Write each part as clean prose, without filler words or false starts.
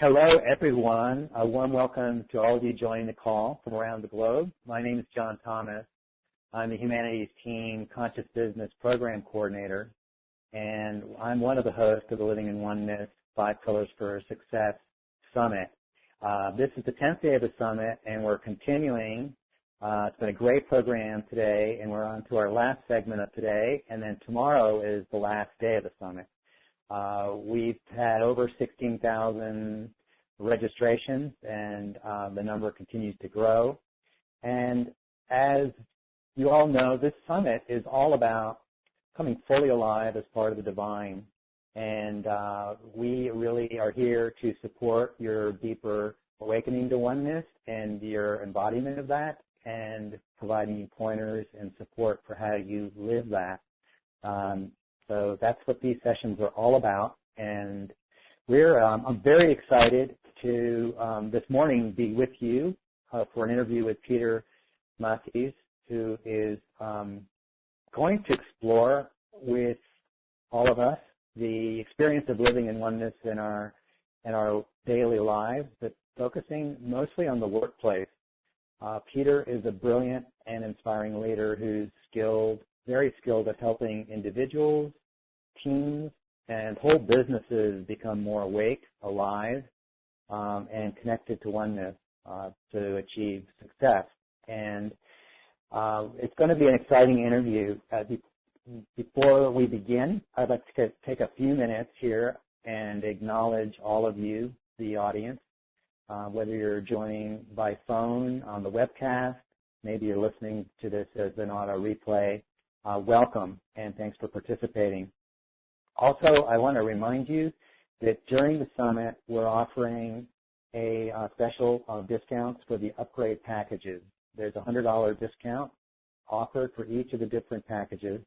Hello, everyone. A warm welcome to all of you joining the call from around the globe. My name is John Thomas. I'm the Humanities Team Conscious Business Program Coordinator, and I'm one of the hosts of the Living in Oneness 5 Pillars for Success Summit. This is the 10th day of the summit, and we're continuing. It's been a great program today, and we're on to our last segment of today, and then tomorrow is the last day of the summit. We've had over 16,000 registrations, and the number continues to grow. And as you all know, this summit is all about coming fully alive as part of the divine. And we really are here to support your deeper awakening to oneness and your embodiment of that, and providing you pointers and support for how you live that. So that's what these sessions are all about, and I'm very excited to this morning be with you for an interview with Peter Matthies, who is going to explore with all of us the experience of living in oneness in our daily lives, but focusing mostly on the workplace. Peter is a brilliant and inspiring leader who's very skilled at helping individuals, teams, and whole businesses become more awake, alive, and connected to oneness to achieve success. And it's going to be an exciting interview. Before we begin, I'd like to take a few minutes here and acknowledge all of you, the audience, whether you're joining by phone on the webcast, maybe you're listening to this as an auto replay. Welcome, and thanks for participating. Also, I want to remind you that during the summit, we're offering a special discounts for the upgrade packages. There's a $100 discount offered for each of the different packages.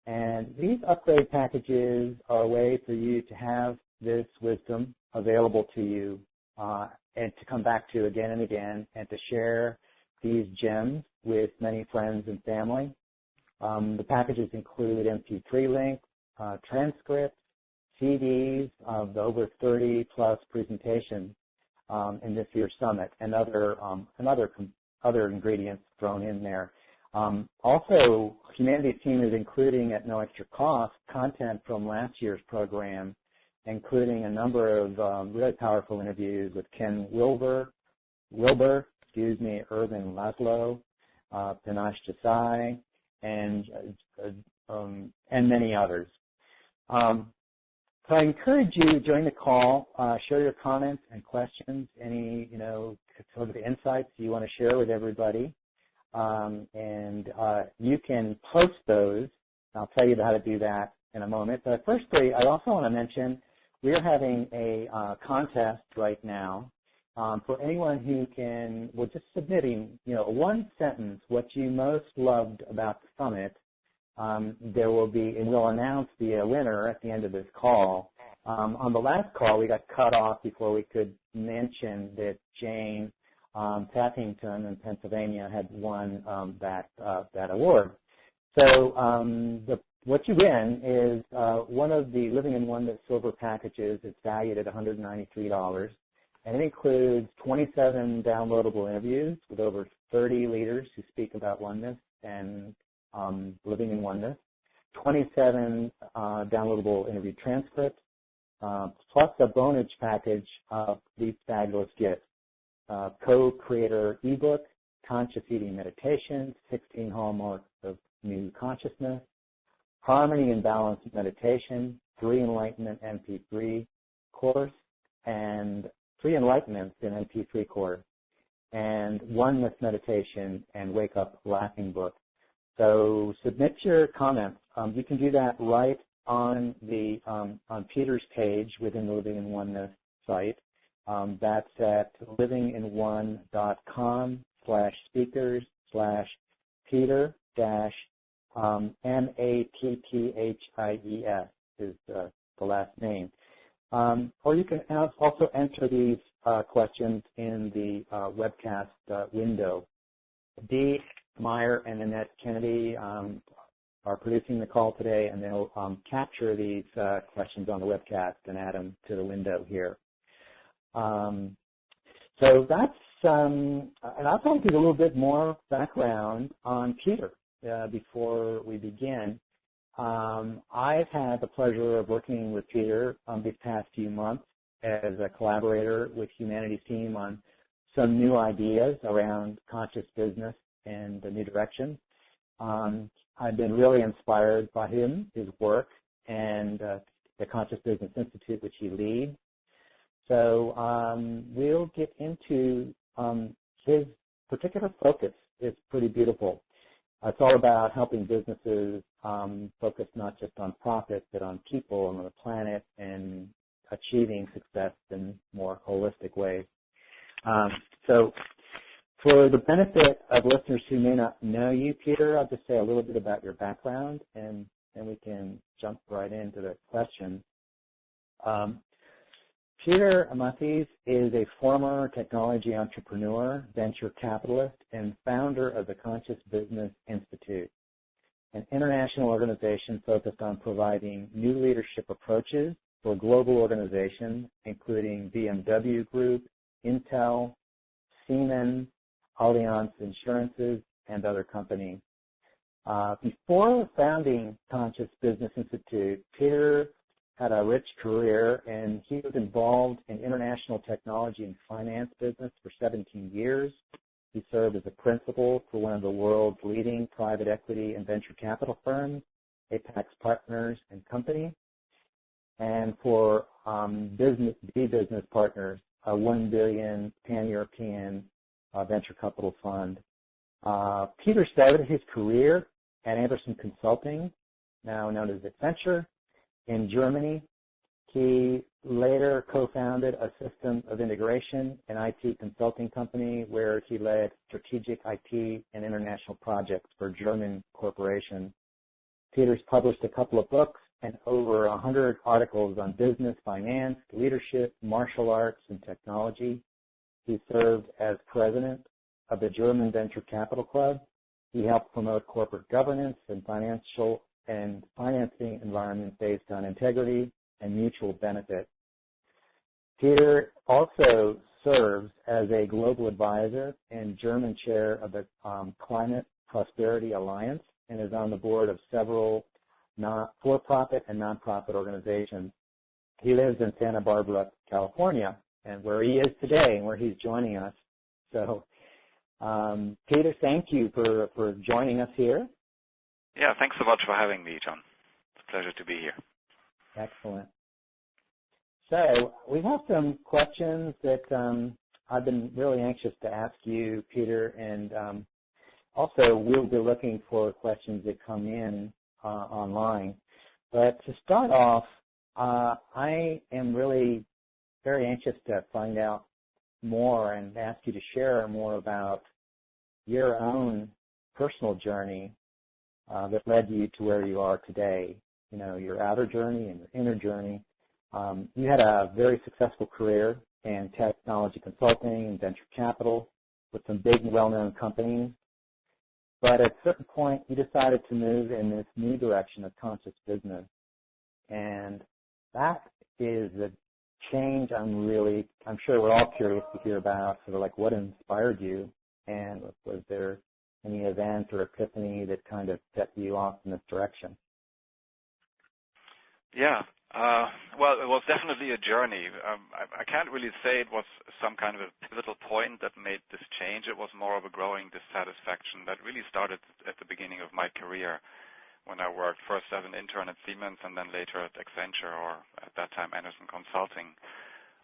And these upgrade packages are a way for you to have this wisdom available to you and to come back to again and again, and to share these gems with many friends and family. The packages include MP3 links, transcripts, CDs of the over 30-plus presentations in this year's summit, and other ingredients thrown in there. Also, Humanities Team is including at no extra cost content from last year's program, including a number of really powerful interviews with Ken Wilber, Irvin Laszlo, Panache Desai, and many others. So I encourage you to join the call, share your comments and questions, any sort of insights you want to share with everybody, and you can post those. I'll tell you how to do that in a moment. But firstly, I also want to mention we're having a contest right now for anyone who just submitting, one sentence, what you most loved about the summit. There will be, and we'll announce the winner at the end of this call. On the last call, we got cut off before we could mention that Jane Tappington in Pennsylvania had won that award. So what you win is one of the Living in Oneness silver packages. It's valued at $193, and it includes 27 downloadable interviews with over 30 leaders who speak about oneness and living in oneness, 27 downloadable interview transcripts, plus a bonus package of these fabulous gifts. Co-creator ebook, Conscious Eating Meditation, 16 Hallmarks of New Consciousness, Harmony and Balance Meditation, 3 Enlightenment MP3 course, and 3 Enlightenments in MP3 course, and Oneness Meditation and Wake Up Laughing book. So submit your comments. You can do that right on on Peter's page within the Living in Oneness site. That's at livingin1.com/Peter-Matthies is the last name. Or you can also enter these questions in the webcast window. Dee Meyer and Annette Kennedy are producing the call today, and they'll capture these questions on the webcast and add them to the window here. So that's, and I'll probably give a little bit more background on Peter before we begin. I've had the pleasure of working with Peter these past few months as a collaborator with Humanity's team on some new ideas around conscious business and the new direction. I've been really inspired by him, his work, and the Conscious Business Institute, which he leads. So we'll get into his particular focus. It's pretty beautiful. It's all about helping businesses focus not just on profit, but on people and on the planet and achieving success in more holistic ways. So for the benefit of listeners who may not know you, Peter, I'll just say a little bit about your background, and then we can jump right into the question. Peter Matthies is a former technology entrepreneur, venture capitalist, and founder of the Conscious Business Institute, an international organization focused on providing new leadership approaches for global organizations, including BMW Group, Intel, Siemens, Allianz Insurances, and other companies. Before founding Conscious Business Institute, Peter had a rich career, and he was involved in international technology and finance business for 17 years. He served as a principal for one of the world's leading private equity and venture capital firms, Apex Partners and Company, and for business partners, a $1 billion pan-European venture capital fund. Peter started his career at Anderson Consulting, now known as Accenture, in Germany. He later co-founded a system of integration and IT consulting company where he led strategic IT and international projects for German corporations. Peter's published a couple of books and over 100 articles on business, finance, leadership, martial arts, and technology. He served as president of the German Venture Capital Club. He helped promote corporate governance and financial and financing environments based on integrity and mutual benefit. Peter also serves as a global advisor and German chair of the Climate Prosperity Alliance and is on the board of several for-profit and nonprofit organizations. He lives in Santa Barbara, California, and where he is today and where he's joining us. So, Peter, thank you for joining us here. Yeah, thanks so much for having me, John. It's a pleasure to be here. Excellent. So we have some questions that I've been really anxious to ask you, Peter, and also we'll be looking for questions that come in online. But to start off, I am really very anxious to find out more and ask you to share more about your own personal journey that led you to where you are today, you know, your outer journey and your inner journey. You had a very successful career in technology consulting and venture capital with some big and well-known companies. But at a certain point, you decided to move in this new direction of conscious business. And that is the change I'm sure we're all curious to hear about, sort of like what inspired you, and was there any event or epiphany that kind of set you off in this direction? Yeah, well, it was definitely a journey. I can't really say it was some kind of a pivotal point that made this change. It was more of a growing dissatisfaction that really started at the beginning of my career when I worked first as an intern at Siemens and then later at Accenture, or at that time Anderson Consulting.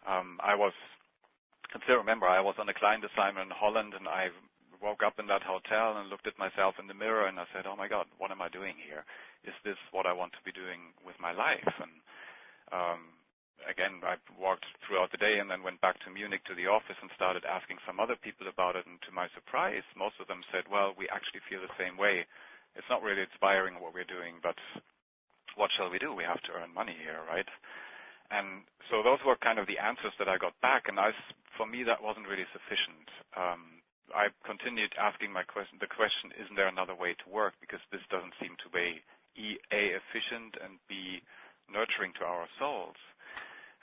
I can still remember I was on a client assignment in Holland, and I woke up in that hotel and looked at myself in the mirror and I said, oh my God, what am I doing here? Is this what I want to be doing with my life? And again, I walked throughout the day and then went back to Munich to the office and started asking some other people about it. And to my surprise, most of them said, well, we actually feel the same way. It's not really inspiring what we're doing, but what shall we do? We have to earn money here, right? And so those were kind of the answers that I got back. And for me, that wasn't really sufficient. I continued asking the question, isn't there another way to work? Because this doesn't seem to be A, efficient, and B, nurturing to our souls.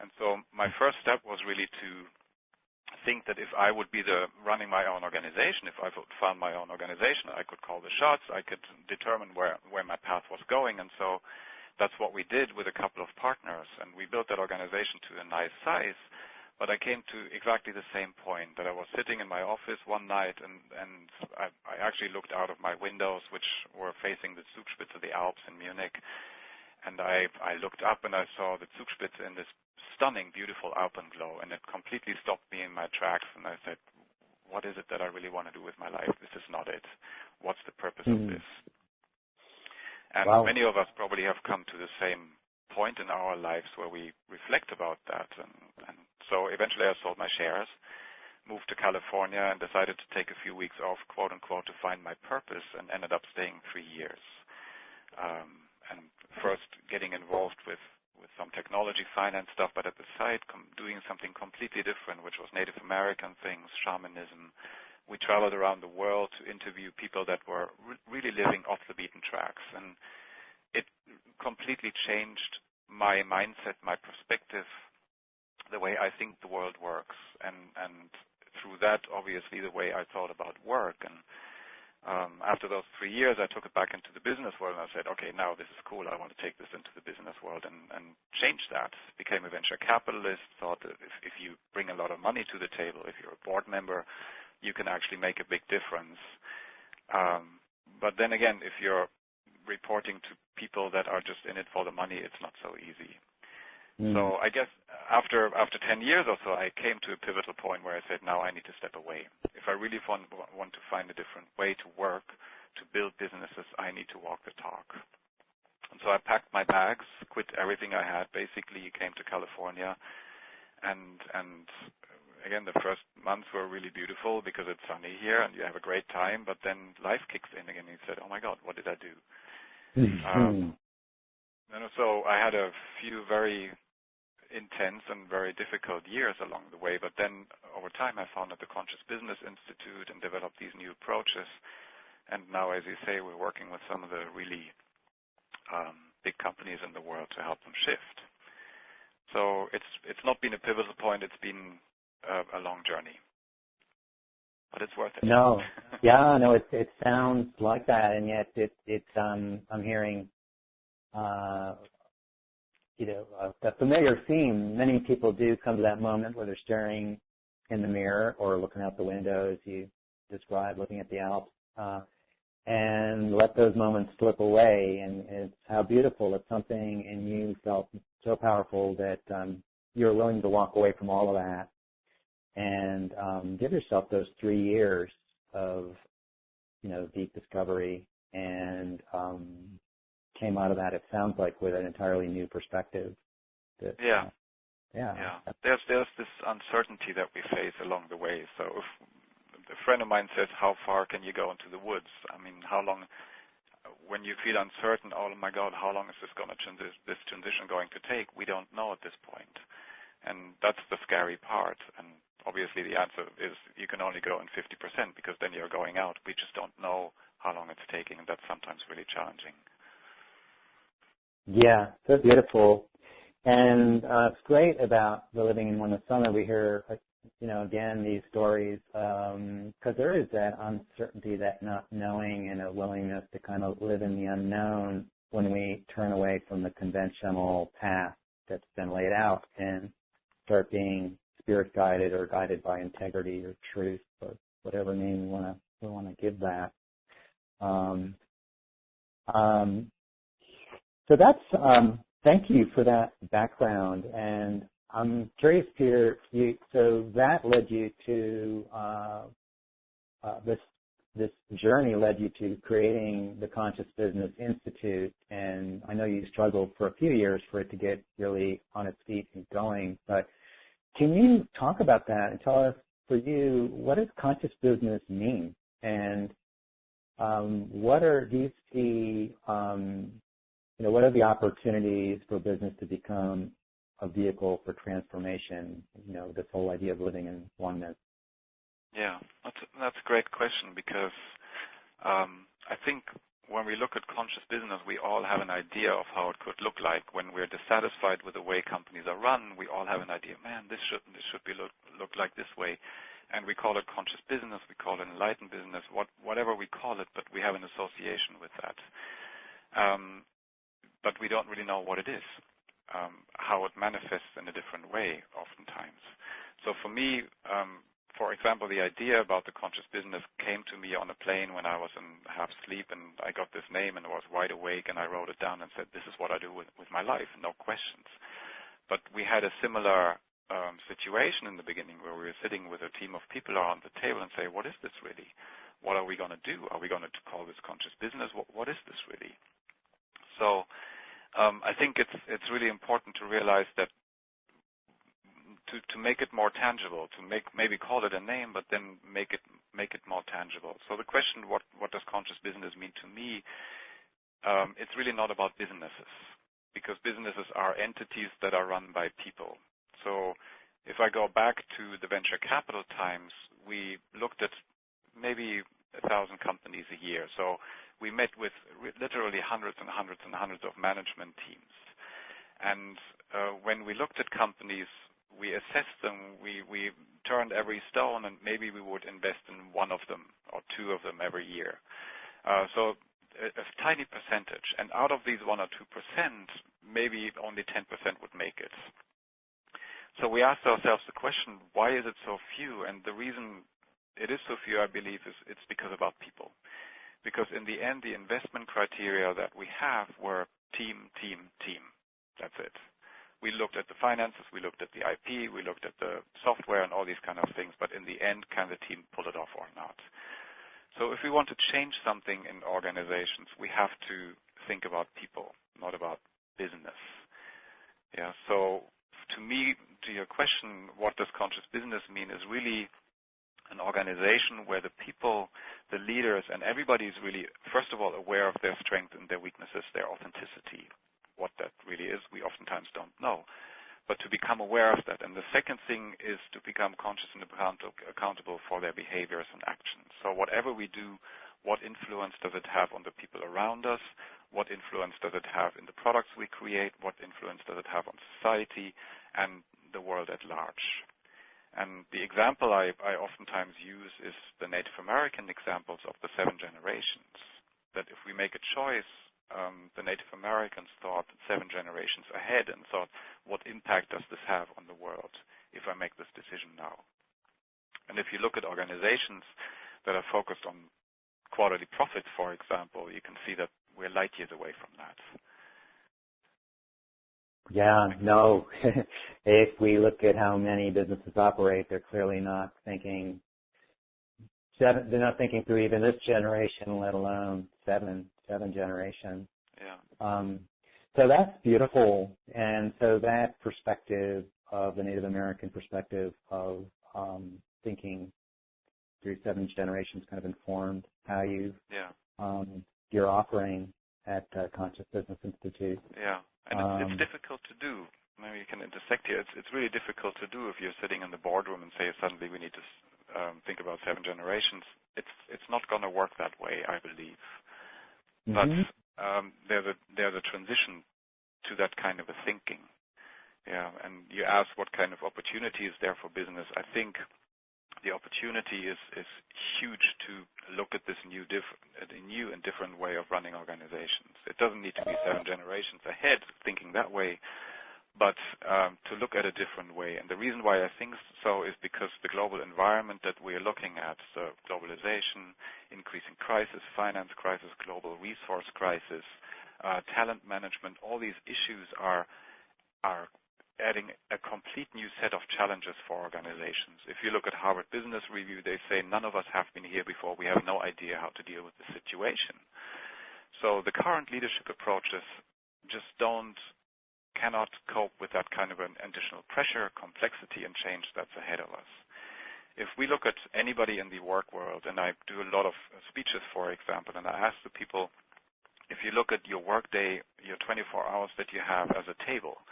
And so my first step was really to think that if I would be running my own organization, if I would found my own organization, I could call the shots, I could determine where my path was going. And so that's what we did with a couple of partners, and we built that organization to a nice size. But I came to exactly the same point, that I was sitting in my office one night, and I actually looked out of my windows, which were facing the Zugspitze of the Alps in Munich, and I looked up and I saw the Zugspitze in this stunning, beautiful alpenglow, and it completely stopped me in my tracks, and I said, what is it that I really want to do with my life? This is not it. What's the purpose of this? And many of us probably have come to the same point in our lives where we reflect about that. And so eventually I sold my shares, moved to California, and decided to take a few weeks off, quote unquote, to find my purpose, and ended up staying 3 years. And first getting involved with some technology, finance stuff, but at the side doing something completely different, which was Native American things, shamanism. We traveled around the world to interview people that were really living off the beaten tracks. And it completely changed my mindset, my perspective, the way I think the world works. And through that, obviously, the way I thought about work. And after those 3 years, I took it back into the business world, and I said, okay, now this is cool. I want to take this into the business world and change that. Became a venture capitalist, thought that if you bring a lot of money to the table, if you're a board member, you can actually make a big difference. But then again, if you're reporting to people that are just in it for the money, it's not so easy. So I guess after 10 years or so, I came to a pivotal point where I said, now I need to step away. If I really want to find a different way to work, to build businesses, I need to walk the talk. And so I packed my bags, quit everything I had, basically came to California. And again, the first months were really beautiful because it's sunny here and you have a great time, but then life kicks in again and you said, oh my God, what did I do? And so I had a few very intense and very difficult years along the way, but then over time I founded the Conscious Business Institute and developed these new approaches. And now, as you say, we're working with some of the really big companies in the world to help them shift. So it's not been a pivotal point, it's been a long journey. But it's worth it. No. Yeah, no, it sounds like that, and yet it's I'm hearing a familiar theme. Many people do come to that moment where they're staring in the mirror or looking out the window, as you described, looking at the Alps, and let those moments slip away. And it's how beautiful. It's something, and you felt so powerful that you're willing to walk away from all of that and give yourself those 3 years of, deep discovery, and came out of that, it sounds like, with an entirely new perspective. Yeah. There's this uncertainty that we face along the way. So if a friend of mine says, how far can you go into the woods? I mean, how long, when you feel uncertain, oh my God, how long is this transition going to take? We don't know at this point. And that's the scary part. And obviously the answer is you can only go in 50% because then you're going out. We just don't know how long it's taking, and that's sometimes really challenging. Yeah, so beautiful. And it's great about the Living in Oneness Summit. We hear, again, these stories because there is that uncertainty, that not knowing, and a willingness to kind of live in the unknown when we turn away from the conventional path that's been laid out and start being spirit guided or guided by integrity or truth, or whatever name we want to give that. So that's thank you for that background, and I'm curious, Peter. So that led you to this journey led you to creating the Conscious Business Institute, and I know you struggled for a few years for it to get really on its feet and going. But can you talk about that and tell us, for you, what does conscious business mean, and what are what are the opportunities for business to become a vehicle for transformation? This whole idea of living in oneness. Yeah, that's a great question, because I think when we look at conscious business, we all have an idea of how it could look like. When we're dissatisfied with the way companies are run, we all have an idea, man, this should look like this way. And we call it conscious business, we call it enlightened business, whatever we call it, but we have an association with that. But we don't really know what it is, how it manifests in a different way oftentimes. So for me, for example, the idea about the conscious business came to me on a plane when I was in half sleep, and I got this name and I was wide awake, and I wrote it down and said, this is what I do with my life, no questions. But we had a similar situation in the beginning where we were sitting with a team of people around the table and say, what is this really? What are we going to do? Are we going to call this conscious business? What is this really? So I think it's really important to realize that to make it more tangible, to maybe call it a name, but then make it more tangible. So the question, what does conscious business mean to me? It's really not about businesses, because businesses are entities that are run by people. So if I go back to the venture capital times, we looked at maybe 1,000 companies a year. So we met with literally hundreds and hundreds and hundreds of management teams. And when we looked at companies, we assessed them, we turned every stone, and maybe we would invest in one of them or two of them every year. So a tiny percentage. And out of these 1 or 2%, maybe only 10% would make it. So we asked ourselves the question, why is it so few? And the reason it is so few, I believe, is it's because about people. Because in the end, the investment criteria that we have were team, team, team. That's it. We looked at the finances, we looked at the IP, we looked at the software and all these kind of things, but in the end, can the team pull it off or not? So if we want to change something in organizations, we have to think about people, not about business. Yeah. So to me, to your question, what does conscious business mean, is really an organization where the people, the leaders, and everybody is really, first of all, aware of their strengths and their weaknesses, their authenticity. What that really is, we oftentimes don't know. But to become aware of that. And the second thing is to become conscious and accountable for their behaviors and actions. So whatever we do, what influence does it have on the people around us? What influence does it have in the products we create? What influence does it have on society and the world at large? And the example I oftentimes use is the Native American examples of the 7 generations. That if we make a choice, the Native Americans thought 7 generations ahead and thought, what impact does this have on the world if I make this decision now? And if you look at organizations that are focused on quarterly profits, for example, you can see that we're light years away from that. Yeah, no. If we look at how many businesses operate, they're clearly not thinking they're not thinking through even this generation, let alone seven generations. Yeah. So that's beautiful. And so that perspective of the Native American perspective of thinking through 7 generations kind of informed how you're offering at Conscious Business Institute. Yeah, and it's difficult to do. Maybe you can intersect here. It's really difficult to do if you're sitting in the boardroom and say suddenly we need to think about 7 generations. It's not going to work that way, I believe. Mm-hmm. But there's a transition to that kind of a thinking. Yeah, and you ask what kind of opportunity is there for business. I think the opportunity is huge to look at this new and different way of running organizations. It doesn't need to be 7 generations ahead thinking that way, but to look at a different way. And the reason why I think so is because the global environment that we're looking at, so globalization, increasing crisis, finance crisis, global resource crisis, talent management, all these issues are adding a complete new set of challenges for organizations. If you look at Harvard Business Review, they say none of us have been here before. We have no idea how to deal with the situation. So the current leadership approaches just cannot cope with that kind of an additional pressure, complexity, and change that's ahead of us. If we look at anybody in the work world, and I do a lot of speeches, for example, and I ask the people, if you look at your workday, your 24 hours that you have as a table,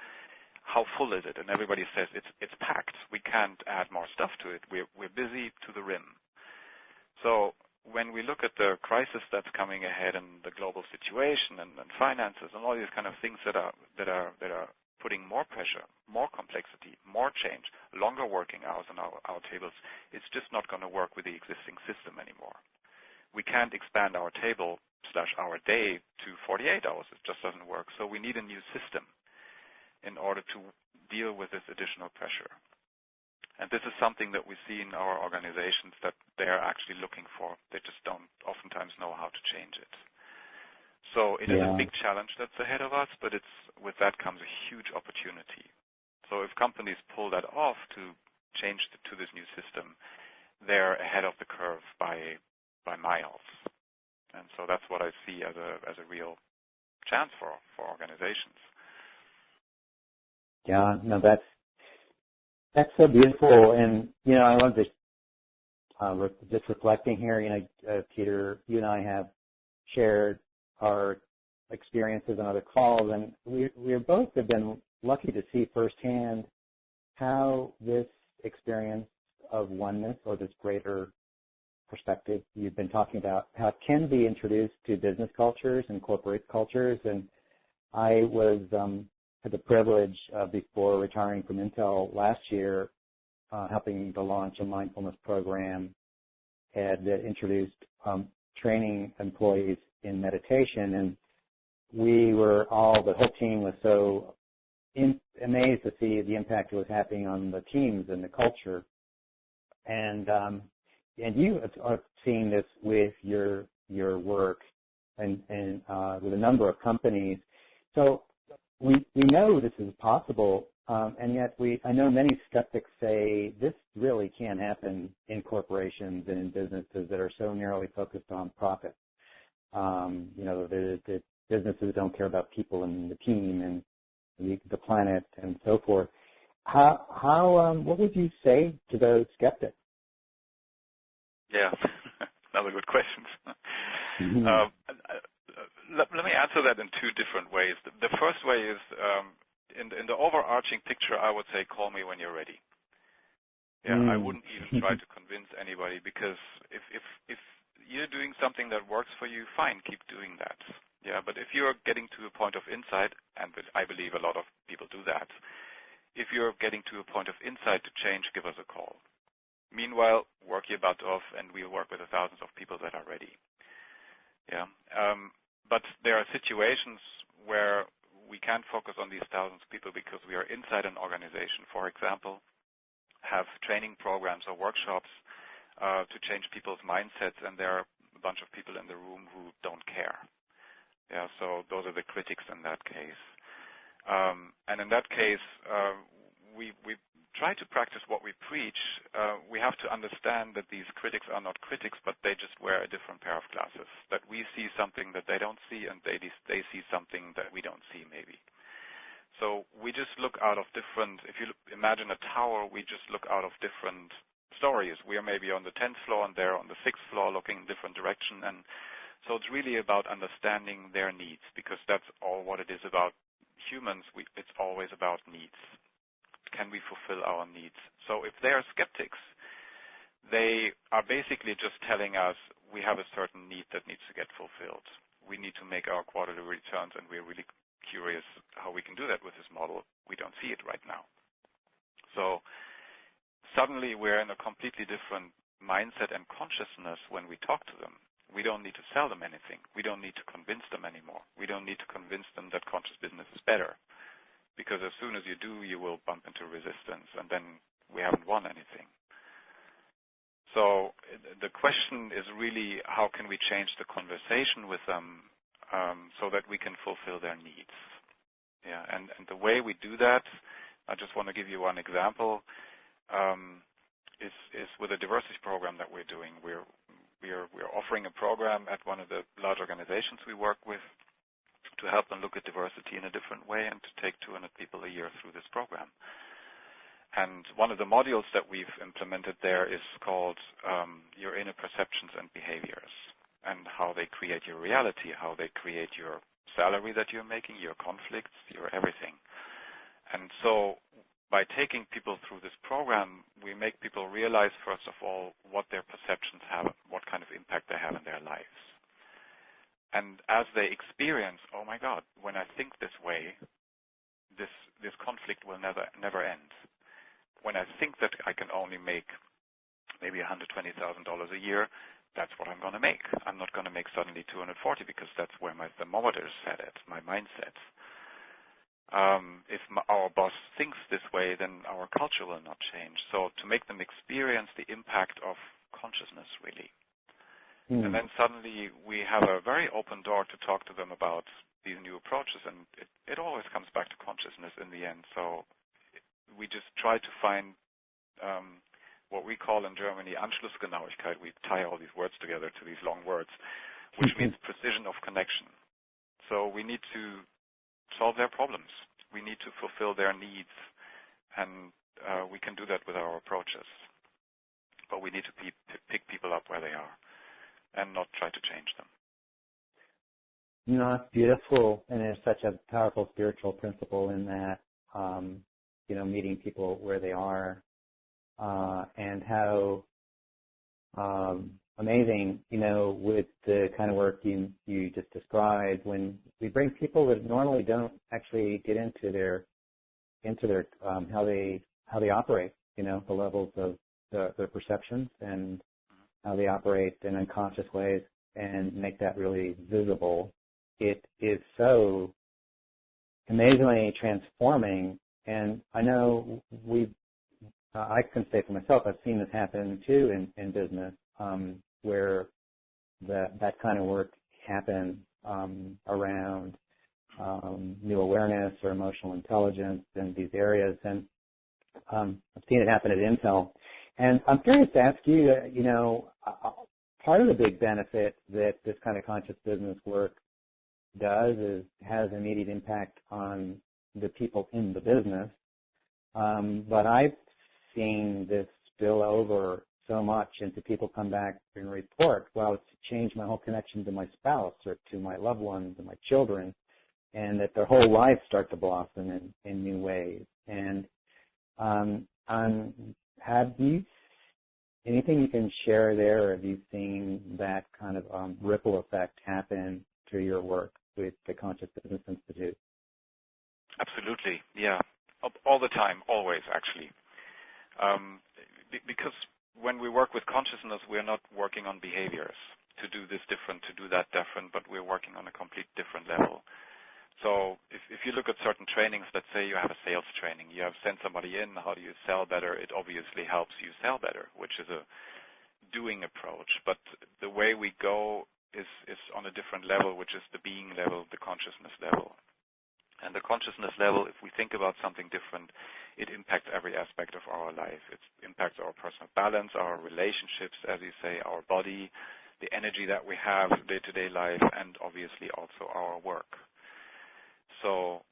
how full is it? And everybody says it's packed. We can't add more stuff to it. We're busy to the rim. So when we look at the crisis that's coming ahead and the global situation and finances and all these kind of things that are putting more pressure, more complexity, more change, longer working hours on our tables, it's just not going to work with the existing system anymore. We can't expand our table/our day to 48 hours. It just doesn't work. So we need a new system in order to deal with this additional pressure. And this is something that we see in our organizations that they're actually looking for. They just don't oftentimes know how to change it. So it is a big challenge that's ahead of us, but with that comes a huge opportunity. So if companies pull that off to change to this new system, they're ahead of the curve by miles. And so that's what I see as a real chance for organizations. Yeah, no, that's so beautiful. And, I love this, just reflecting here, Peter, you and I have shared our experiences on other calls, and we both have been lucky to see firsthand how this experience of oneness, or this greater perspective you've been talking about, how it can be introduced to business cultures and corporate cultures. And I had the privilege before retiring from Intel last year, helping to launch a mindfulness program that introduced training employees in meditation. And the whole team was so amazed to see the impact it was having on the teams and the culture. And you are seeing this with your work and with a number of companies. So we know this is possible, and yet I know many skeptics say this really can't happen in corporations and in businesses that are so narrowly focused on profit. The businesses don't care about people and the team and the planet and so forth. What would you say to those skeptics? Yeah, another good question. Mm-hmm. Let me answer that in two different ways. The first way is, in the overarching picture, I would say, call me when you're ready. Yeah, I wouldn't even try to convince anybody, because if you're doing something that works for you, fine, keep doing that. Yeah, but if you're getting to a point of insight, and I believe a lot of people do that, if you're getting to a point of insight to change, give us a call. Meanwhile, work your butt off, and we'll work with the thousands of people that are ready. Yeah, but there are situations where we can't focus on these thousands of people because we are inside an organization. For example, have training programs or workshops to change people's mindsets, and there are a bunch of people in the room who don't care. Yeah, so those are the critics in that case. And in that case, we try to practice what we preach. We have to understand that these critics are not critics, but they just wear a different pair of glasses. That we see something that they don't see, and they see something that we don't see, maybe. So we just look out of different. If you imagine a tower, we just look out of different stories. We are maybe on the 10th floor, and they're on the 6th floor, looking in different direction. And so it's really about understanding their needs, because that's all what it is about humans. It's always about needs. Can we fulfill our needs? So if they are skeptics, they are basically just telling us we have a certain need that needs to get fulfilled. We need to make our quarterly returns, and we're really curious how we can do that with this model. We don't see it right now. So suddenly we're in a completely different mindset and consciousness when we talk to them. We don't need to sell them anything. We don't need to convince them anymore. We don't need to convince them that conscious business is better. Because as soon as you do, you will bump into resistance, and then we haven't won anything. So the question is really, how can we change the conversation with them so that we can fulfill their needs? Yeah, and the way we do that, I just want to give you one example, is with a diversity program that we're doing. We're offering a program at one of the large organizations we work with, to help them look at diversity in a different way and to take 200 people a year through this program. And one of the modules that we've implemented there is called Your Inner Perceptions and Behaviors, and how they create your reality, how they create your salary that you're making, your conflicts, your everything. And so by taking people through this program, we make people realize, first of all, what their perceptions have, what kind of impact they have in their lives. And as they experience, oh my God, when I think this way, this conflict will never end. When I think that I can only make maybe $120,000 a year, that's what I'm going to make. I'm not going to make suddenly 240 because that's where my thermometer is set at, my mindset. If our boss thinks this way, then our culture will not change. So to make them experience the impact of consciousness, really. And then suddenly we have a very open door to talk to them about these new approaches, and it always comes back to consciousness in the end. So we just try to find what we call in Germany Anschlussgenauigkeit. We tie all these words together to these long words, which means precision of connection. So we need to solve their problems. We need to fulfill their needs, and we can do that with our approaches. But we need to pick people up where they are and not try to change them. You know, it's beautiful, and it's such a powerful spiritual principle in that, meeting people where they are, and how amazing, with the kind of work you just described, when we bring people that normally don't actually get into their how they operate, the levels of their perceptions and how they operate in unconscious ways, and make that really visible. It is so amazingly transforming, and I know I can say for myself, I've seen this happen too in business, where that kind of work happens around new awareness or emotional intelligence in these areas, and I've seen it happen at Intel. And I'm curious to ask you, part of the big benefit that this kind of conscious business work does is has immediate impact on the people in the business. But I've seen this spill over so much into people come back and report, well, it's changed my whole connection to my spouse or to my loved ones and my children, and that their whole lives start to blossom in new ways. And have you anything you can share there, or have you seen that kind of ripple effect happen through your work with the Conscious Business Institute? Absolutely, yeah. All the time, always, actually. Because when we work with consciousness, we're not working on behaviors to do this different, to do that different, but we're working on a complete different level. So if you look at certain trainings, let's say you have a sales training, you have sent somebody in, how do you sell better? It obviously helps you sell better, which is a doing approach. But the way we go is on a different level, which is the being level, the consciousness level. And the consciousness level, if we think about something different, it impacts every aspect of our life. It impacts our personal balance, our relationships, as you say, our body, the energy that we have day-to-day life, and obviously also our work. So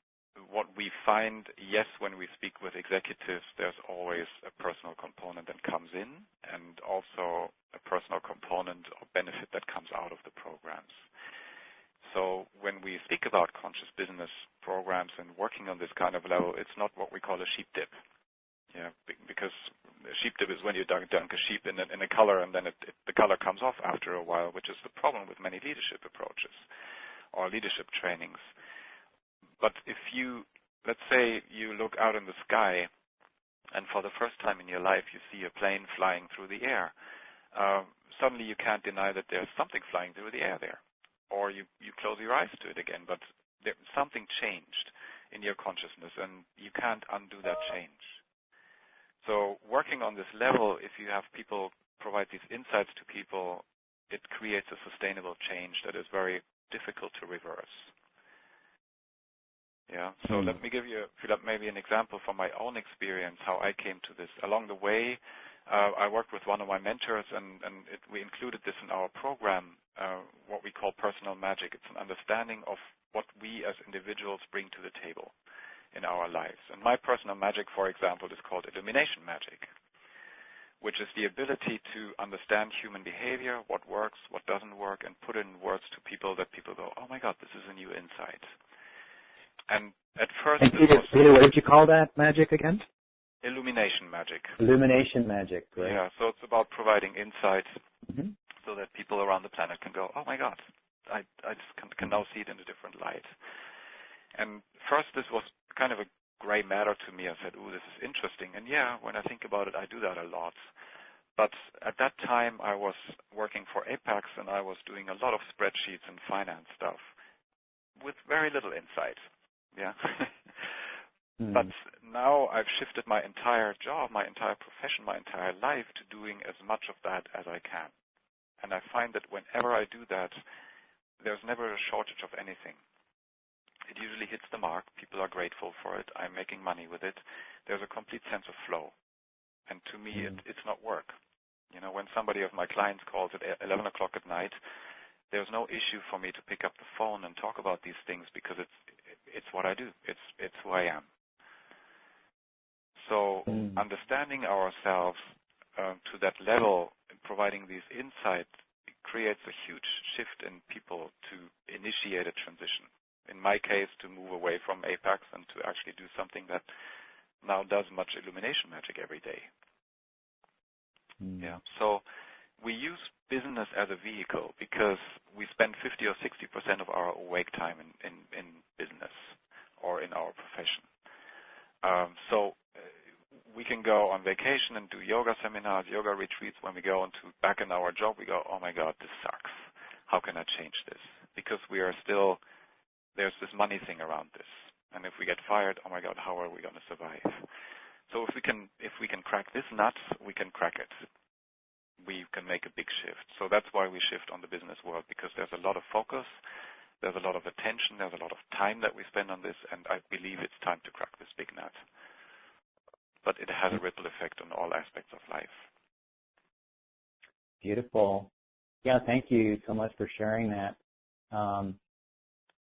what we find, yes, when we speak with executives, there's always a personal component that comes in, and also a personal component or benefit that comes out of the programs. So when we speak about conscious business programs and working on this kind of level, it's not what we call a sheep dip. Yeah, because a sheep dip is when you dunk a sheep in a color, and then the color comes off after a while, which is the problem with many leadership approaches or leadership trainings. But if you, let's say you look out in the sky, and for the first time in your life you see a plane flying through the air, suddenly you can't deny that there's something flying through the air there. Or you close your eyes to it again, but something changed in your consciousness, and you can't undo that change. So working on this level, if you have people provide these insights to people, it creates a sustainable change that is very difficult to reverse. Yeah. So let me give you, Philip, maybe an example from my own experience, how I came to this. Along the way, I worked with one of my mentors, and we included this in our program, what we call personal magic. It's an understanding of what we as individuals bring to the table in our lives. And my personal magic, for example, is called illumination magic, which is the ability to understand human behavior, what works, what doesn't work, and put it in words to people that people go, oh my God, this is a new insight. And at first, Peter, what did you call that magic again? Illumination magic. Illumination magic, right? Yeah, so it's about providing insight. Mm-hmm. So so that people around the planet can go, oh my God, I just can now see it in a different light. And first, this was kind of a gray matter to me. I said, ooh, this is interesting. And yeah, when I think about it, I do that a lot. But at that time, I was working for Apex, and I was doing a lot of spreadsheets and finance stuff with very little insight. Yeah. But now I've shifted my entire job, my entire profession, my entire life to doing as much of that as I can. And I find that whenever I do that, there's never a shortage of anything. It usually hits the mark. People are grateful for it. I'm making money with it. There's a complete sense of flow. And to me, it's not work. You know, when somebody of my clients calls at 11 o'clock at night, there's no issue for me to pick up the phone and talk about these things because it's what I do. It's who I am. So understanding ourselves to that level, providing these insights, creates a huge shift in people to initiate a transition. In my case, to move away from Apex and to actually do something that now does much illumination magic every day. Yeah. So we use business as a vehicle because we spend 50 or 60% of our awake time in business or in our profession. So we can go on vacation and do yoga seminars, yoga retreats. When we go back in our job, we go, oh my God, this sucks. How can I change this? Because we are still, there's this money thing around this. And if we get fired, oh my God, how are we going to survive? So if we can crack this nut, we can crack it. We can make a big shift. So that's why we shift on the business world, because there's a lot of focus, there's a lot of attention, there's a lot of time that we spend on this, and I believe it's time to crack this big nut. But it has a ripple effect on all aspects of life. Beautiful. Yeah, thank you so much for sharing that.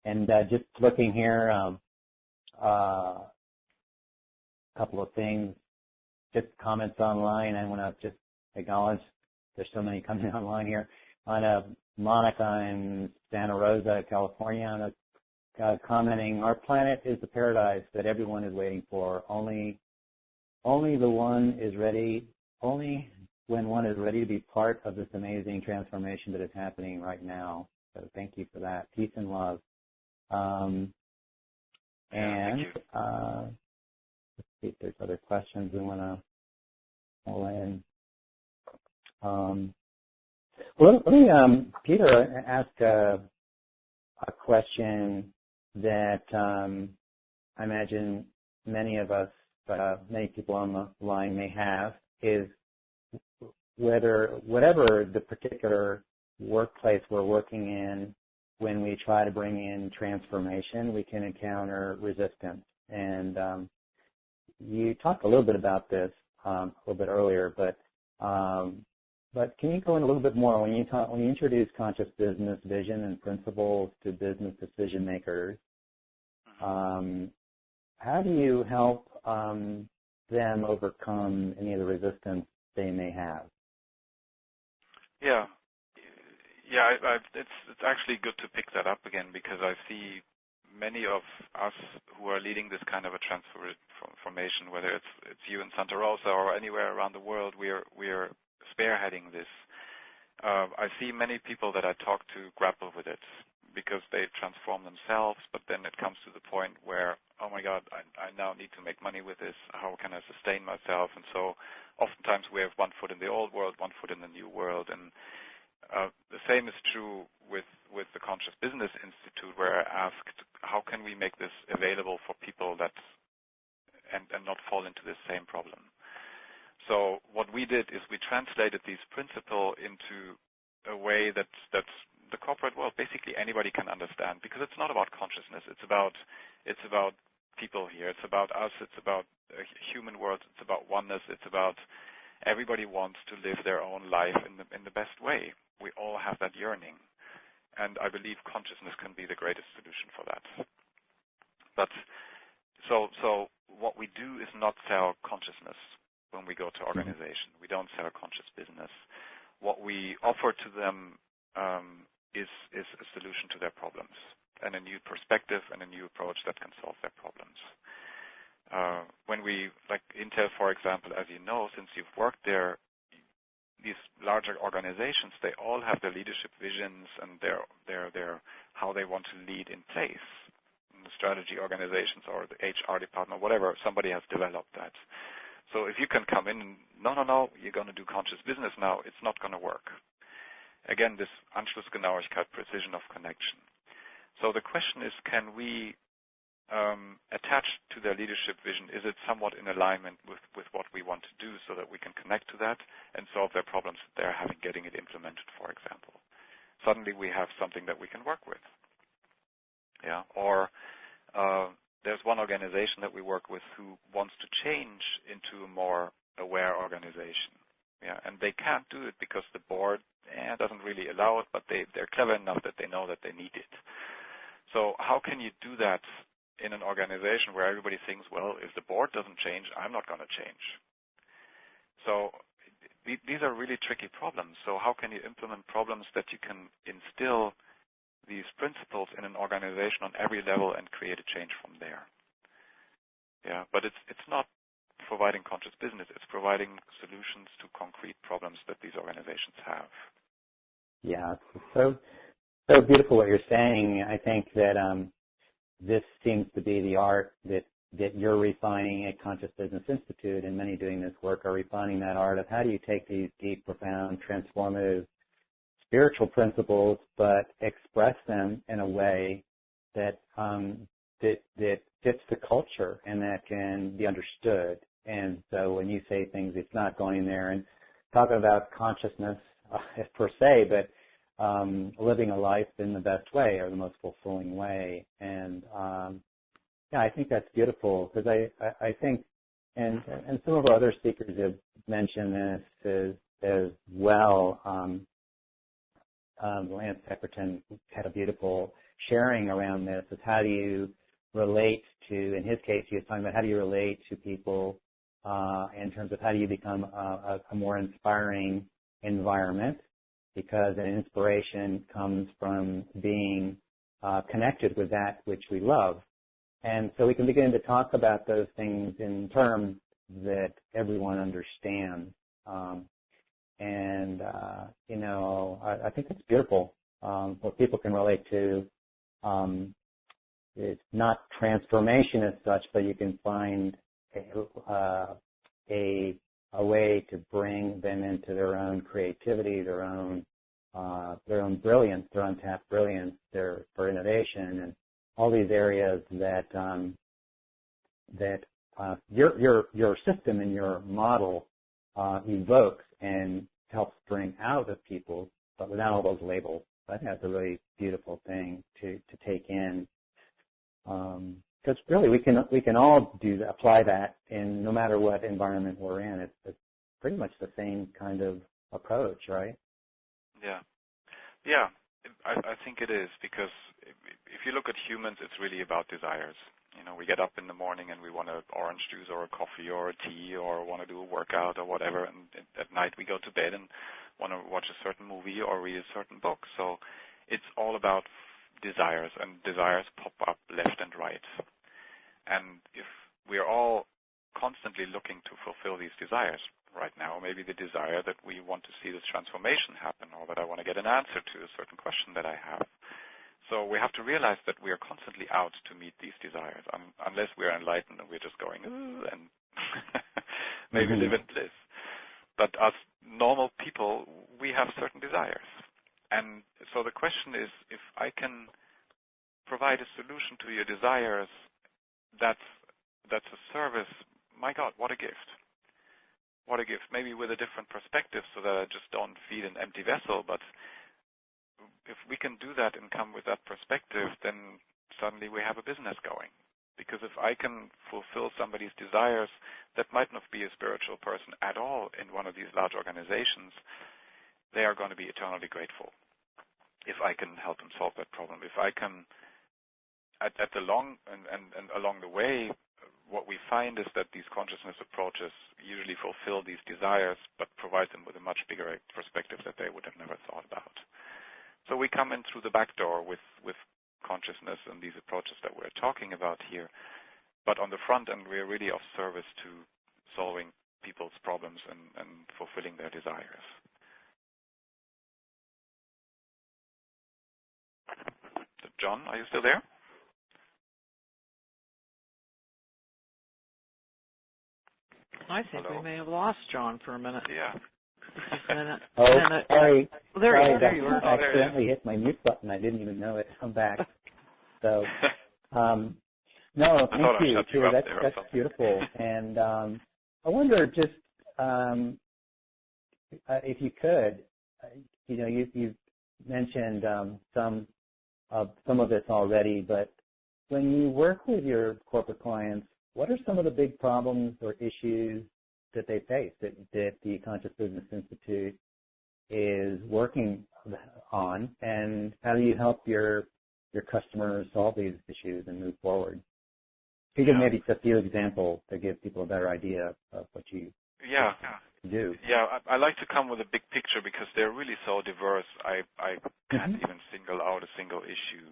And just looking here, a couple of things, just comments online. I want to just acknowledge there's so many coming online here. On Monica in Santa Rosa, California, commenting, our planet is the paradise that everyone is waiting for. Only the one is ready, only when one is ready to be part of this amazing transformation that is happening right now. So thank you for that. Peace and love. Thank you. Let's see if there's other questions we want to pull in. Well, let me, Peter, ask a question that I imagine many of us, many people on the line may have, is whatever the particular workplace we're working in, when we try to bring in transformation, we can encounter resistance. And you talked a little bit about this a little bit earlier, but can you go in a little bit more when you introduce conscious business vision and principles to business decision makers? How do you help them overcome any of the resistance they may have? Yeah. It's actually good to pick that up again, because I see many of us who are leading this kind of a transformation, whether it's you in Santa Rosa or anywhere around the world, we are spearheading this. I see many people that I talk to grapple with it because they transform themselves, but then it comes to the point where, oh my God, I now need to make money with this. How can I sustain myself? And so oftentimes we have one foot in the old world, one foot in the new world. And the same is true with the Conscious Business Institute, where I asked, how can we make this available for people and not fall into this same problem? So what we did is we translated these principles into a way that the corporate world, basically anybody can understand, because it's not about consciousness. It's about people here. It's about us. It's about a human world. It's about oneness. It's about everybody wants to live their own life in the best way. We all have that yearning, and I believe consciousness can be the greatest solution for that. But so what we do is not sell consciousness when we go to organization. We don't sell conscious business. What we offer to them is a solution to their problems and a new perspective and a new approach that can solve their problems. When we, like Intel, for example, as you know, since you've worked there, these larger organizations, they all have their leadership visions and their how they want to lead in place. In the strategy organizations or the HR department, whatever, somebody has developed that. So if you can come in and, no, you're going to do conscious business now, it's not going to work. Again, this Anschlussgenauigkeit, precision of connection. So the question is, can we attach to their leadership vision? Is it somewhat in alignment with what we want to do so that we can connect to that and solve their problems that they're having getting it implemented, for example? Suddenly we have something that we can work with. Yeah. Or there's one organization that we work with who wants to change into a more aware organization. Yeah, and they can't do it because the board doesn't really allow it, but they're clever enough that they know that they need it. So how can you do that in an organization where everybody thinks, well, if the board doesn't change, I'm not going to change? So these are really tricky problems. So how can you implement problems that you can instill these principles in an organization on every level and create a change from there? Yeah, but it's not providing conscious business, it's providing solutions to concrete problems that these organizations have. Yeah, it's so beautiful what you're saying. I think that this seems to be the art that you're refining at Conscious Business Institute, and many doing this work are refining that art of how do you take these deep, profound, transformative spiritual principles, but express them in a way that that fits the culture and that can be understood. And so when you say things, it's not going there and talking about consciousness per se, but living a life in the best way or the most fulfilling way. And yeah, I think that's beautiful because I think, and some of our other speakers have mentioned this as well. Lance Peckerton had a beautiful sharing around this of how do you relate to, in his case, he was talking about how do you relate to people in terms of how do you become a more inspiring environment, because an inspiration comes from being connected with that which we love. And so we can begin to talk about those things in terms that everyone understands. I think it's beautiful what people can relate to. It's not transformation as such, but you can find a way to bring them into their own creativity, their own brilliance, their untapped brilliance, for innovation, and all these areas that your system and your model evokes and helps bring out of people, but without all those labels. I think that's a really beautiful thing to take in, because really we can all apply that in no matter what environment we're in. It's pretty much the same kind of approach, right? Yeah. I think it is, because if you look at humans, it's really about desires. We get up in the morning and we want an orange juice or a coffee or a tea or want to do a workout or whatever, and at night we go to bed and want to watch a certain movie or read a certain book. So it's all about desires, and desires pop up left and right. And if we're all constantly looking to fulfill these desires right now, maybe the desire that we want to see this transformation happen, or that I want to get an answer to a certain question that I have. So we have to realize that we are constantly out to meet these desires, unless we are enlightened and we're just going, and maybe live in bliss. But as normal people, we have certain desires. And so the question is, if I can provide a solution to your desires, that's a service. My God, what a gift. What a gift. Maybe with a different perspective, so that I just don't feed an empty vessel, but if we can do that and come with that perspective, then suddenly we have a business going. Because if I can fulfill somebody's desires that might not be a spiritual person at all in one of these large organizations, they are going to be eternally grateful if I can help them solve that problem. If I can, and along the way, what we find is that these consciousness approaches usually fulfill these desires, but provide them with a much bigger perspective that they would have never thought about. So we come in through the back door with consciousness and these approaches that we're talking about here. But on the front end, we're really of service to solving people's problems and fulfilling their desires. John, are you still there? I think Hello? we may have lost John for a minute. Yeah. Sorry. Well, Sorry, you were. I accidentally hit my mute button. I didn't even know it. I'm back. So, no, thank you. Too. That's beautiful. And I wonder just if you could, you've mentioned some of this already, but when you work with your corporate clients, what are some of the big problems or issues that they face that the Conscious Business Institute is working on, and how do you help your customers solve these issues and move forward? If you give maybe just a few examples to give people a better idea of what you do. Yeah, I like to come with a big picture because they're really so diverse. I can't even single out a single issue.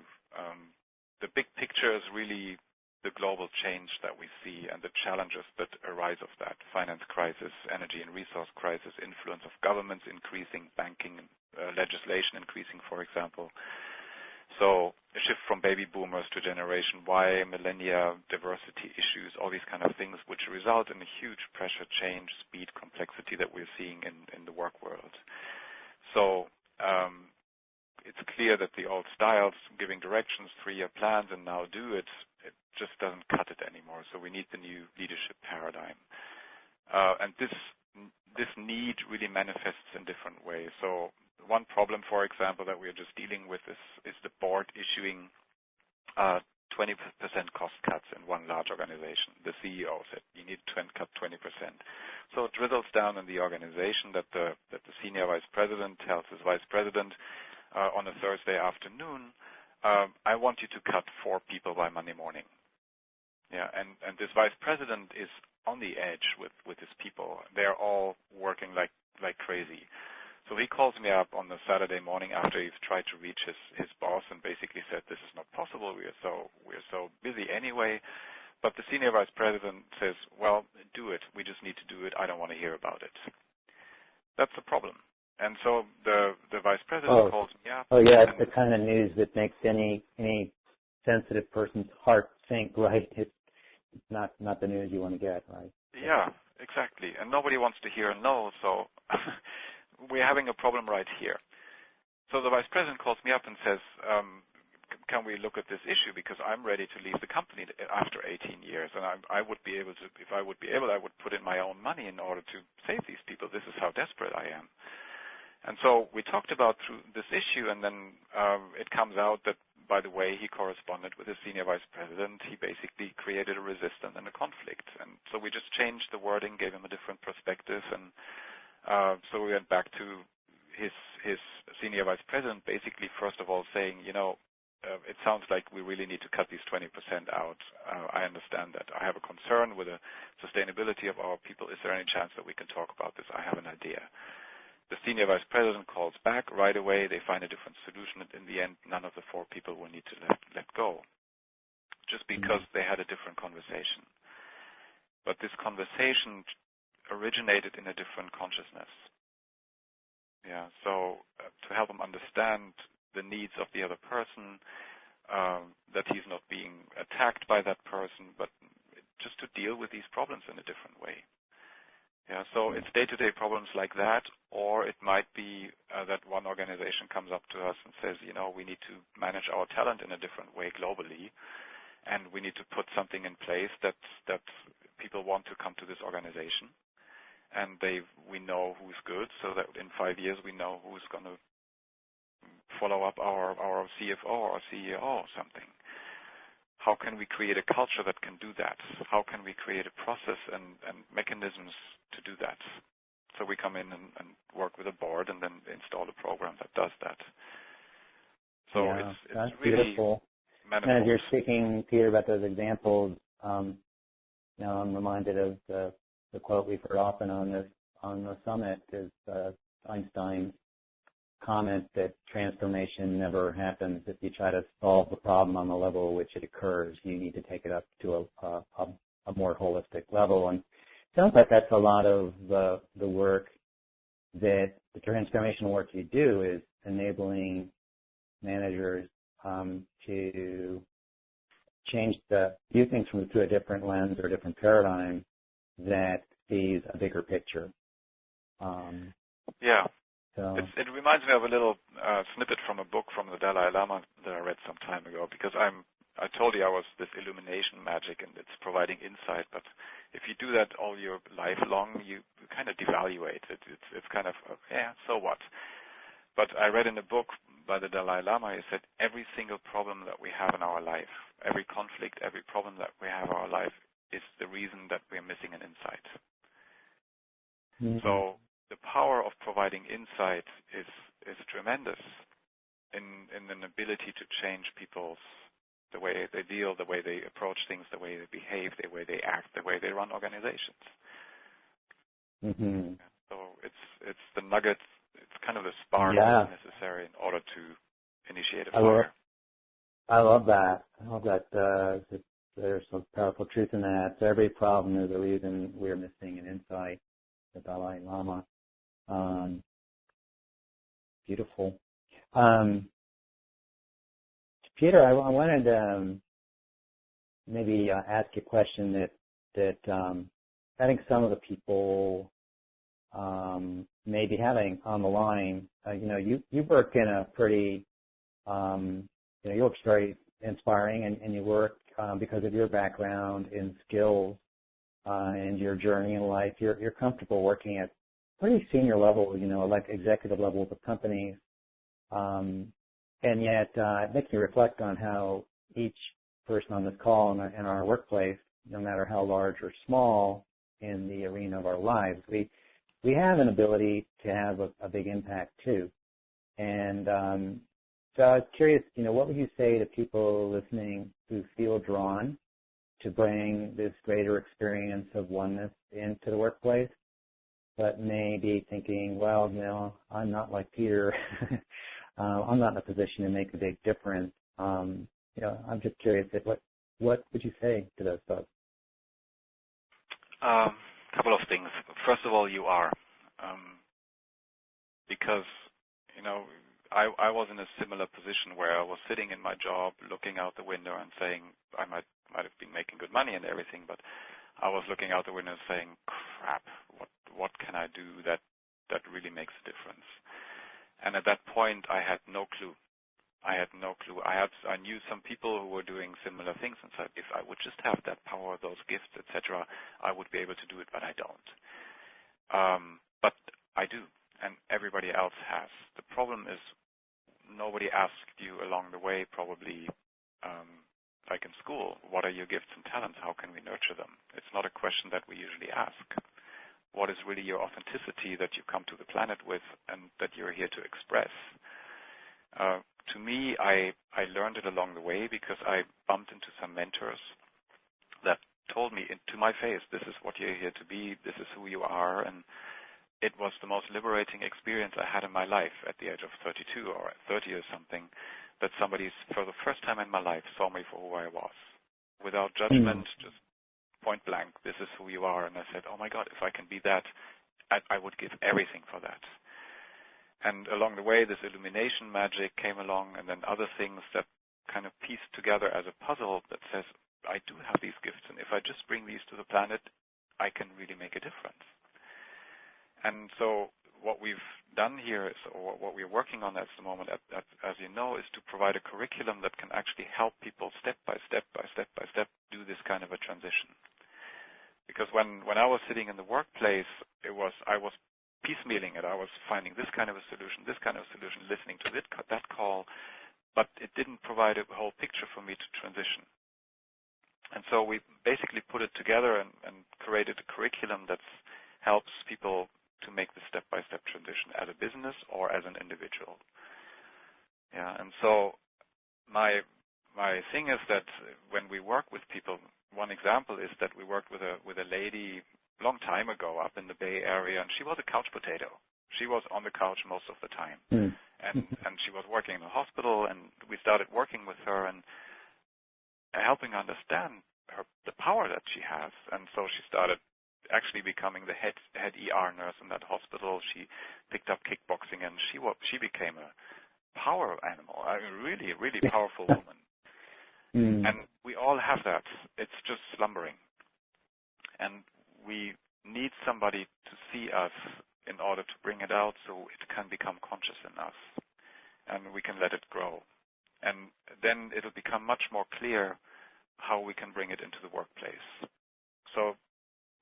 The big picture is really the global change that we see and the challenges that arise of that. Finance crisis, energy and resource crisis, influence of governments increasing, banking legislation increasing, for example. So a shift from baby boomers to Generation Y, millennia, diversity issues, all these kind of things which result in a huge pressure, change, speed, complexity that we're seeing in the work world. So it's clear that the old styles, giving directions, 3-year plans, and now do it just doesn't cut it anymore. So we need the new leadership paradigm. And this need really manifests in different ways. So one problem, for example, that we're just dealing with is the board issuing 20% cost cuts in one large organization. The CEO said you need to cut 20%. So it drizzles down in the organization that the senior vice president tells his vice president on a Thursday afternoon, I want you to cut 4 people by Monday morning. Yeah, and this vice president is on the edge with his people. They're all working like crazy. So he calls me up on the Saturday morning after he's tried to reach his boss and basically said, this is not possible. We're so busy anyway. But the senior vice president says, well, do it. We just need to do it. I don't want to hear about it. That's the problem. And so the vice president calls me up. Oh, yeah, it's the kind of news that makes any sensitive person's heart sink, right? It's not the news you want to get, right? Yeah, exactly. And nobody wants to hear no, so we're having a problem right here. So the vice president calls me up and says, can we look at this issue, because I'm ready to leave the company after 18 years, and I would be able to, if I would be able, I would put in my own money in order to save these people. This is how desperate I am. And so we talked about through this issue, and then it comes out that, by the way he corresponded with the senior vice president, he basically created a resistance and a conflict. And so we just changed the wording, gave him a different perspective, and so we went back to his senior vice president, basically first of all saying, it sounds like we really need to cut these 20% out. I understand that. I have a concern with the sustainability of our people. Is there any chance that we can talk about this? I have an idea. The senior vice president calls back right away. They find a different solution. And in the end, none of the 4 people will need to let go, just because they had a different conversation. But this conversation originated in a different consciousness. Yeah. So to help them understand the needs of the other person, that he's not being attacked by that person, but just to deal with these problems in a different way. Yeah, so it's day-to-day problems like that, or it might be that one organization comes up to us and says, we need to manage our talent in a different way globally, and we need to put something in place that people want to come to this organization, and we know who's good, so that in 5 years we know who's going to follow up our CFO or CEO or something. How can we create a culture that can do that? How can we create a process and mechanisms to do that? So we come in and work with a board and then install a program that does that. So it's really beautiful. manifold. And as you're speaking, Peter, about those examples, now I'm reminded of the quote we've heard often on the summit is Einstein's comment that transformation never happens if you try to solve the problem on the level at which it occurs. You need to take it up to a more holistic level. And it sounds like that's a lot of the work that the transformational work you do is enabling managers to view things through a different lens or a different paradigm that sees a bigger picture. Yeah. So it reminds me of a little snippet from a book from the Dalai Lama that I read some time ago, because I told you I was this illumination magic and it's providing insight, but if you do that all your life long, you kind of devaluate it. It's kind of, so what? But I read in a book by the Dalai Lama, he said every single problem that we have in our life, every conflict, every problem that we have in our life is the reason that we're missing an insight. mm-hmm. So the power of providing insight is tremendous in an ability to change the way they deal, the way they approach things, the way they behave, the way they act, the way they run organizations. Mm-hmm. So it's the nugget, it's kind of the spark Yeah. that's necessary in order to initiate a fire. I love that. There's some powerful truth in that. So every problem is a reason we're missing an insight. The Dalai Lama. Beautiful. Peter, I wanted to maybe ask you a question that I think some of the people may be having on the line. You work in a pretty, your work's very inspiring, and you work because of your background and skills and your journey in life. You're comfortable working at pretty senior level, like executive levels of companies, and yet it makes me reflect on how each person on this call in our workplace, no matter how large or small in the arena of our lives, we have an ability to have a big impact too. And so I was curious, what would you say to people listening who feel drawn to bring this greater experience of oneness into the workplace, but may be thinking, well, I'm not like Peter. I'm not in a position to make a big difference. I'm just curious, what would you say to those folks? Couple of things. First of all, you are. Because, I was in a similar position where I was sitting in my job, looking out the window and saying, I might have been making good money and everything, but I was looking out the window and saying, crap, what can I do that really makes a difference? And at that point, I had no clue. I knew some people who were doing similar things and said, if I would just have that power, those gifts, etc., I would be able to do it, but I don't. But I do, and everybody else has. The problem is nobody asked you along the way, probably, like in school, what are your gifts and talents? How can we nurture them? It's not a question that we usually ask. What is really your authenticity that you come to the planet with and that you're here to express? To me, I learned it along the way because I bumped into some mentors that told me to my face, this is what you're here to be, this is who you are, and it was the most liberating experience I had in my life at the age of 32 or 30 or something, that somebody for the first time in my life saw me for who I was, without judgment, just point blank, this is who you are. And I said, oh my God, if I can be that, I would give everything for that. And along the way, this illumination magic came along, and then other things that kind of pieced together as a puzzle that says, I do have these gifts, and if I just bring these to the planet, I can really make a difference. And so what we've done here is, or what we're working on at the moment, as you know, is to provide a curriculum that can actually help people step by step do this kind of a transition. Because when I was sitting in the workplace, I was piecemealing it. I was finding this kind of a solution, listening to that call, but it didn't provide a whole picture for me to transition. And so we basically put it together and created a curriculum that helps people to make the step-by-step transition as a business or as an individual. Yeah, and so my thing is that when we work with people, one example is that we worked with a lady a long time ago up in the Bay Area, and she was a couch potato. She was on the couch most of the time, and she was working in a hospital, and we started working with her and helping understand the power that she has. And so she started actually becoming the head ER nurse in that hospital. She picked up kickboxing, and she became a power animal, a really, really powerful woman. And we all have that. It's just slumbering. And we need somebody to see us in order to bring it out so it can become conscious in us. And we can let it grow. And then it'll become much more clear how we can bring it into the workplace. So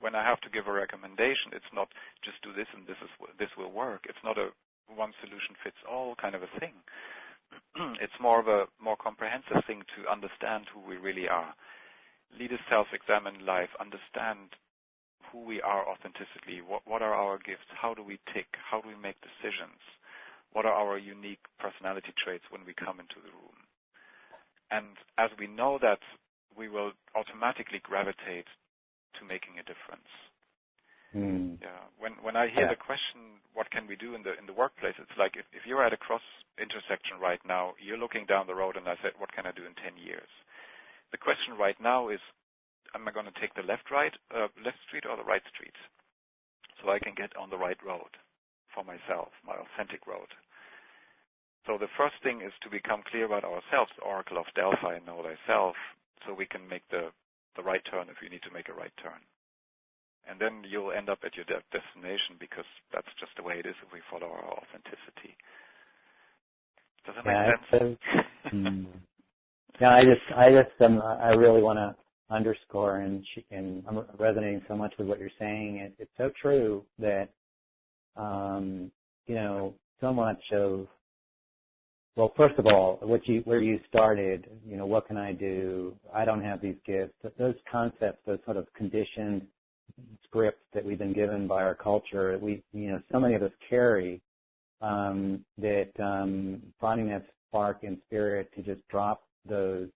when I have to give a recommendation, it's not just do this and this will work. It's not a one solution fits all kind of a thing. It's more of a more comprehensive thing to understand who we really are. Lead a self-examined life, understand who we are authentically, what are our gifts, how do we tick, how do we make decisions, what are our unique personality traits when we come into the room. And as we know that, we will automatically gravitate to making a difference. Yeah. When I hear the question, what can we do in the workplace? It's like if you're at a cross intersection right now, you're looking down the road, and I said, what can I do in 10 years? The question right now is, am I going to take the left street or the right street, so I can get on the right road for myself, my authentic road. So the first thing is to become clear about ourselves, the Oracle of Delphi, know thyself, so we can make the right turn if you need to make a right turn. And then you'll end up at your destination, because that's just the way it is if we follow our authenticity. Does that make sense? I really want to underscore, and I'm resonating so much with what you're saying. It's so true that, so much of, well, first of all, where you started, what can I do? I don't have these gifts. Those concepts, those sort of conditioned scripts that we've been given by our culture, so many of us carry, that finding that spark in spirit to just drop those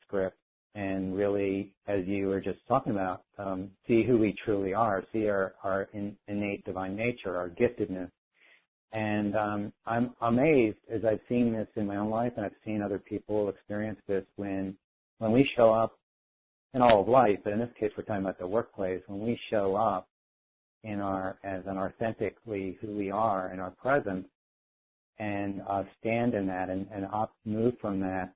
scripts and really, as you were just talking about, see who we truly are, see our innate divine nature, our giftedness. And I'm amazed, as I've seen this in my own life, and I've seen other people experience this, when we show up in all of life, but in this case we're talking about the workplace, when we show up as an authentically who we are in our presence, and stand in that and move from that.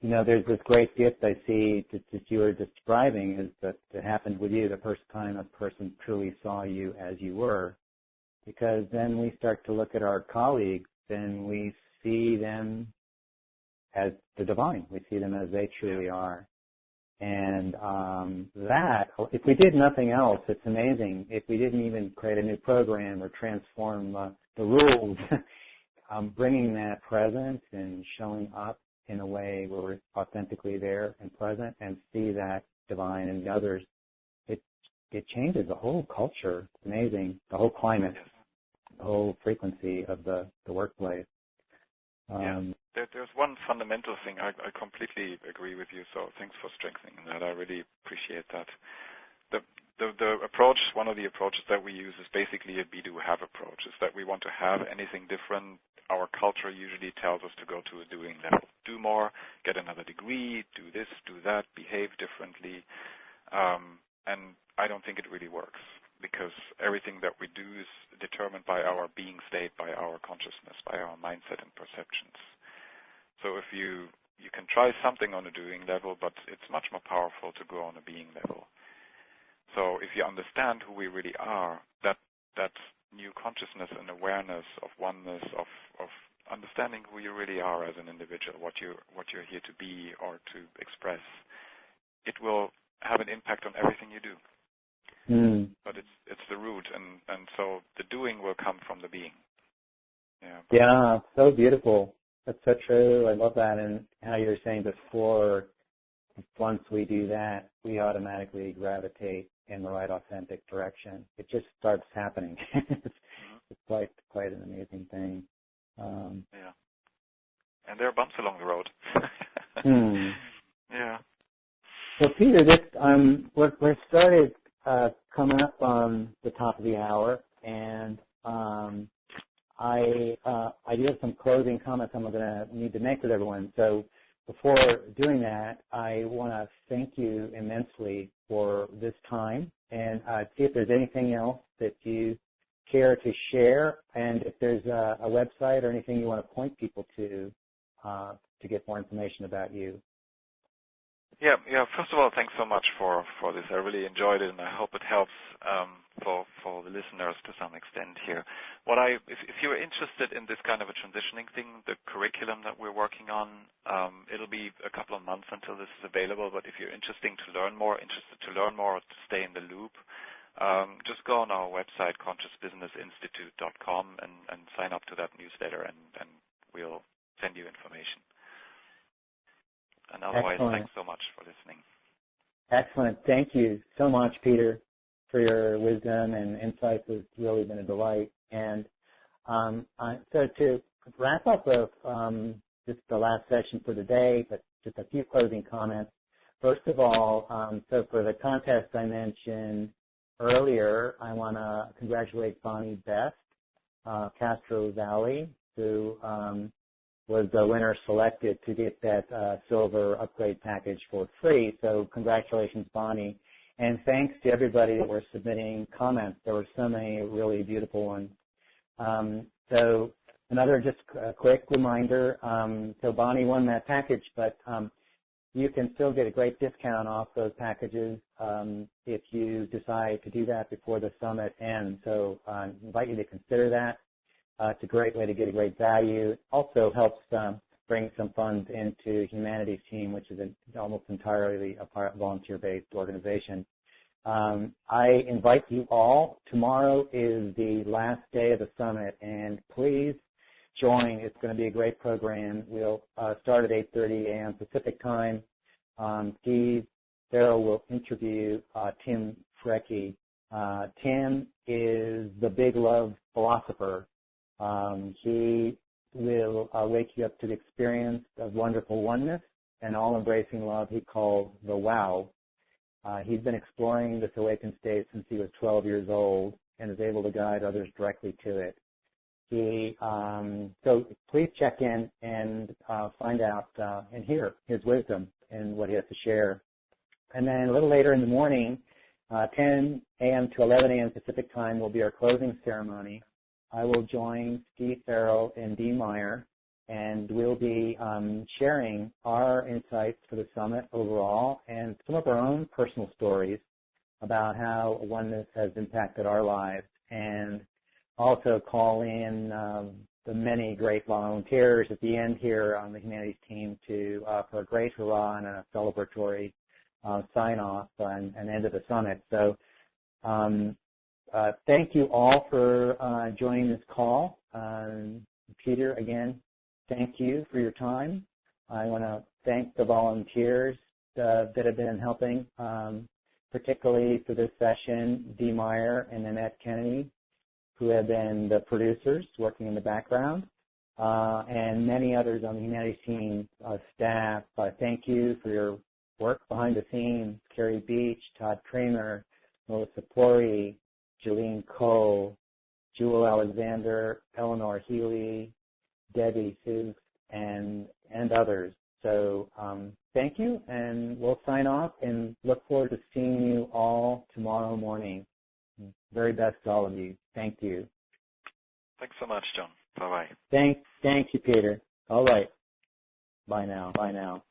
There's this great gift I see that you were describing, is that it happened with you the first time a person truly saw you as you were. Because then we start to look at our colleagues and we see them as the divine. We see them as they truly are. And that, if we did nothing else, it's amazing. If we didn't even create a new program or transform the rules, bringing that presence and showing up in a way where we're authentically there and present and see that divine in the others, it changes the whole culture. It's amazing. The whole climate, the whole frequency of the workplace. There's one fundamental thing. I completely agree with you, so thanks for strengthening that. I really appreciate that. The approach, one of the approaches that we use is basically a be-do-have approach, is that we want to have anything different. Our culture usually tells us to go to a doing level. Do more, get another degree, do this, do that, behave differently. And I don't think it really works, because everything that we do is determined by our being state, by our consciousness, by our mindset and perceptions. So if you can try something on a doing level, but it's much more powerful to go on a being level. So if you understand who we really are, that new consciousness and awareness of oneness, of understanding who you really are as an individual, what you're here to be or to express, it will have an impact on everything you do. But it's the root, and so the doing will come from the being. Yeah, so beautiful. That's so true. I love that. And how you were saying before, once we do that, we automatically gravitate in the right authentic direction. It just starts happening. It's quite an amazing thing. And there are bumps along the road. Yeah. So Peter, we're started coming up on the top of the hour, and I do have some closing comments I'm going to need to make with everyone. So before doing that, I want to thank you immensely for this time, and see if there's anything else that you care to share, and if there's a website or anything you want to point people to to get more information about you. Yeah. First of all, thanks so much for this. I really enjoyed it, and I hope it helps for the listeners to some extent here. If you're interested in this kind of a transitioning thing, the curriculum that we're working on, it'll be a couple of months until this is available. But if you're interested to learn more, or to stay in the loop, just go on our website, consciousbusinessinstitute.com, and sign up to that newsletter, and we'll send you information. And otherwise, Excellent. Thanks so much for listening. Excellent. Thank you so much, Peter, for your wisdom and insights. It's really been a delight. And so to wrap up with just the last session for today, but just a few closing comments. First of all, so for the contest I mentioned earlier, I want to congratulate Bonnie Best, Castro Valley, who was the winner selected to get that silver upgrade package for free. So congratulations, Bonnie. And thanks to everybody that were submitting comments. There were so many really beautiful ones. So another just quick reminder, so Bonnie won that package, but you can still get a great discount off those packages if you decide to do that before the summit ends. So I invite you to consider that. It's a great way to get a great value. It also helps bring some funds into Humanities Team, which is almost entirely a volunteer-based organization. I invite you all. Tomorrow is the last day of the summit, and please join. It's going to be a great program. We'll start at 8:30 a.m. Pacific time. Steve Farrell will interview Tim Frecky. Tim is the big love philosopher. He will wake you up to the experience of wonderful oneness and all-embracing love he calls the wow. He's been exploring this awakened state since he was 12 years old and is able to guide others directly to it. So please check in and find out and hear his wisdom and what he has to share. And then a little later in the morning, 10 a.m. to 11 a.m. Pacific time will be our closing ceremony. I will join Steve Farrell and Dee Meyer, and we'll be sharing our insights for the summit overall and some of our own personal stories about how oneness has impacted our lives, and also call in the many great volunteers at the end here on the Humanities Team for a great hurrah and a celebratory sign-off and end of the summit. So thank you all for joining this call. Peter, again, thank you for your time. I want to thank the volunteers that have been helping, particularly for this session, Dee Meyer and Annette Kennedy, who have been the producers working in the background, and many others on the Humanities Team staff. Thank you for your work behind the scenes, Carrie Beach, Todd Kramer, Melissa Pori, Jolene Cole, Jewel Alexander, Eleanor Healy, Debbie Seuss, and others. So thank you, and we'll sign off and look forward to seeing you all tomorrow morning. Very best to all of you. Thank you. Thanks so much, John. Bye-bye. Thank you, Peter. All right. Bye now. Bye now.